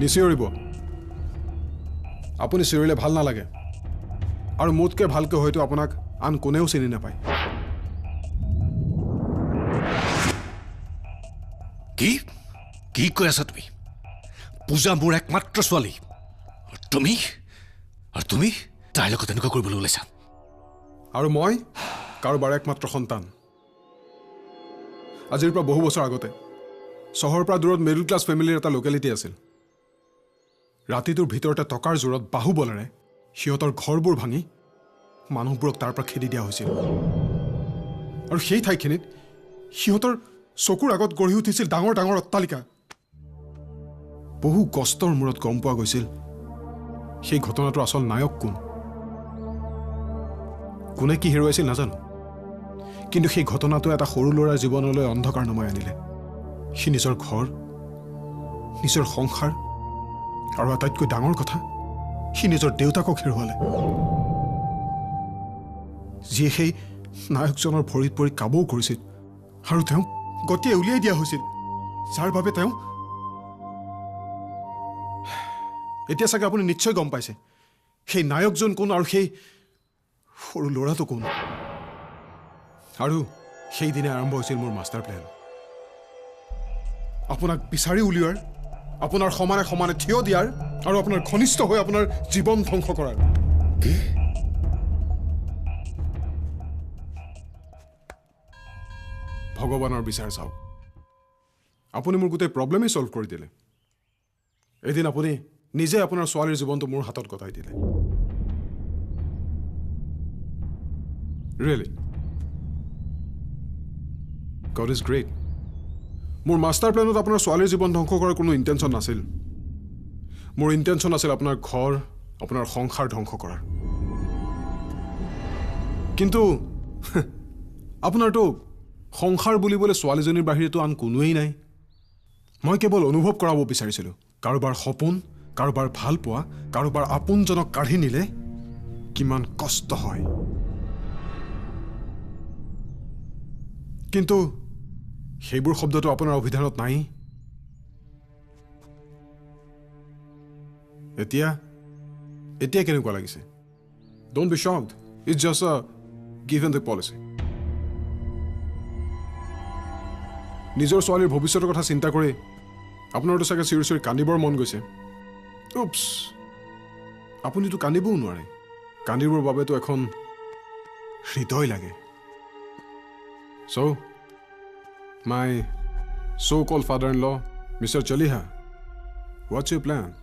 নিচিঞৰিব আপুনি চিঞৰিলে ভাল নালাগে আৰু মোতকৈ ভালকৈ হয়তো আপোনাক আন কোনেও চিনি নাপায় কি কি কৈ আছা তুমি পূজা মোৰ একমাত্ৰ ছোৱালী আৰু তুমি তাইৰ লগত এনেকুৱা কৰিবলৈ ওলাইছা আৰু মই কাৰোবাৰ একমাত্ৰ সন্তান আজিৰ পৰা বহু বছৰ আগতে চহৰৰ পৰা দূৰত মিডল ক্লাছ ফেমিলিৰ এটা লোকেলিটি আছিল ৰাতিটোৰ ভিতৰতে টকাৰ জোৰত বাহুবলেৰে সিহঁতৰ ঘৰবোৰ ভাঙি মানুহবোৰক তাৰ পৰা খেদি দিয়া হৈছিল আৰু সেই ঠাইখিনিত সিহঁতৰ চকুৰ আগত গঢ়ি উঠিছিল ডাঙৰ ডাঙৰ অট্টালিকা বহু কষ্টৰ মূৰত গম পোৱা গৈছিল সেই ঘটনাটোৰ আচল নায়ক কোনে কি হেৰুৱাইছিল নাজানো কিন্তু সেই ঘটনাটো এটা সৰু ল'ৰাৰ জীৱনলৈ অন্ধকাৰ নমাই আনিলে সি নিজৰ ঘৰ নিজৰ সংসাৰ আৰু আটাইতকৈ ডাঙৰ কথা সি নিজৰ দেউতাকক হেৰুৱালে যিয়ে সেই নায়কজনৰ ভৰিত পৰি কাবৌ কৰিছিল আৰু তেওঁ গতিয়ে উলিয়াই দিয়া হৈছিল যাৰ বাবে তেওঁ এতিয়া চাগে আপুনি নিশ্চয় গম পাইছে সেই নায়কজন কোন আৰু সেই সৰু ল'ৰাটো কোন আৰু সেইদিনে আৰম্ভ হৈছিল মোৰ মাষ্টাৰ প্লেন আপোনাক বিচাৰি উলিওৱাৰ আপোনাৰ সমানে সমানে থিয় দিয়াৰ আৰু আপোনাৰ ঘনিষ্ঠ হৈ আপোনাৰ জীৱন ধ্বংস কৰাৰ কি ভগৱানৰ বিচাৰ চাওক আপুনি মোৰ গোটেই প্ৰব্লেমেই ছল্ভ কৰি দিলে এদিন আপুনি নিজে আপোনাৰ ছোৱালীৰ জীৱনটো মোৰ হাতত গতাই দিলে ৰিয়েলি God is great মোৰ মাষ্টাৰ প্লেনত আপোনাৰ ছোৱালীৰ জীৱন ধ্বংস কৰাৰ কোনো ইণ্টেনশ্যন নাছিল মোৰ ইণ্টেনশ্যন আছিল আপোনাৰ ঘৰ আপোনাৰ সংসাৰ ধ্বংস কৰাৰ কিন্তু আপোনাৰতো সংসাৰ বুলিবলৈ ছোৱালীজনীৰ বাহিৰেতো আন কোনোৱেই নাই মই কেৱল অনুভৱ কৰাব বিচাৰিছিলোঁ কাৰোবাৰ সপোন কাৰোবাৰ ভাল পোৱা কাৰোবাৰ আপোনজনক কাঢ়ি নিলে কিমান কষ্ট হয় কিন্তু সেইবোৰ শব্দটো আপোনাৰ অভিধানত নাই এতিয়া কেনেকুৱা লাগিছে don't be shocked it's just a give and take policy নিজৰ ছোৱালীৰ ভৱিষ্যতৰ কথা চিন্তা কৰি আপোনাৰতো চাগে চিঞৰি চিঞৰি কান্দিবৰ মন গৈছে উপছ আপুনিতো কান্দিবও নোৱাৰে কান্দিবৰ বাবেতো এখন হৃদয় লাগে So, my so-called father-in-law, Mr. Chaliha, what's your plan?